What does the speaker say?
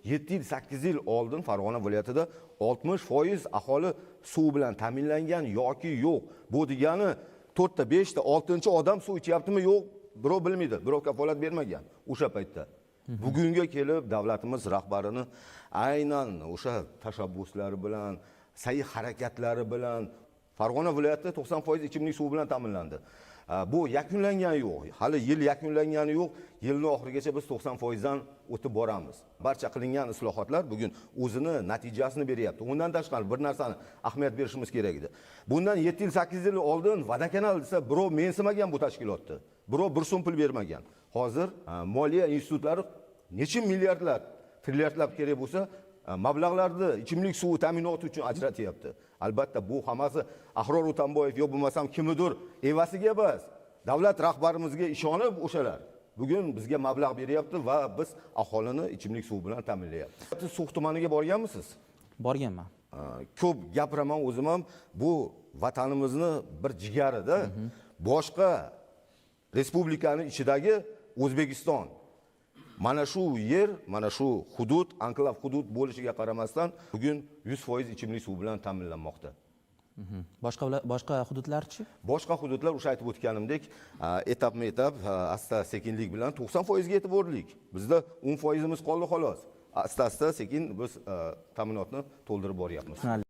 7 yil 8 yil oldin Farg'ona viloyatida 60% aholi suv bilan ta'minlangan yoki yo'q. Bu degani 4 ta, 5 ta, 6-chi odam suv ichyaptimi yo'q, birov bilmaydi, birov kafolat bermagan o'sha paytda. Bugunga kelib davlatimiz rahbarini aynan o'sha tashabbuslari bilan, sa'y harakatlari bilan Farg'ona viloyati 90% ichimlik suvi bilan ta'minlandi. Bu yakunlangan yo'q. Hali yil yakunlangani yo'q. Yilning oxirigacha biz 90% dan o'tib boramiz. Barcha qilingan islohotlar bugun o'zini natijasini beryapti. Undan tashqari bir narsani ahamiyat berishimiz kerak edi. Bundan 7 yil 8 yil oldin Vadakanal desa birov mensimagan bu tashkilotni. Birov bir so'm pul bermagan. Hozir moliya institutlari necha milliardlar, trilliardlab kerak bo'lsa, mablag'larni ichimlik suvi ta'minoti uchun ajratyapti. Albatta bu hammasi Ahror O'tanboyev yo bo'lmasam kimnidir evasiga emas. Davlat rahbarimizga ishonib o'shalar bugun bizga mablag' beryapti va biz aholini ichimlik suvi bilan ta'minlayapmiz. So'x tumaniga borganmisiz? Borganman. Ko'p gapiraman o'zim ham, bu vatanimizni bir jigarida. Boshqa respublikaning ichidagi O'zbekiston mana shu yer, mana shu hudud, anklav hudud bo'lishiga qaramasdan bugun 100% ichimlik suv bilan ta'minlanmoqda. Boshqa hududlarchi? Boshqa hududlar o'sha aytib o'tganimdek, etap-etap, asta sekinlik bilan 90% ga yetib bordik. Bizda 10% qoldi xolos. Asta-asta sekin biz ta'minotni to'ldirib boryapmiz.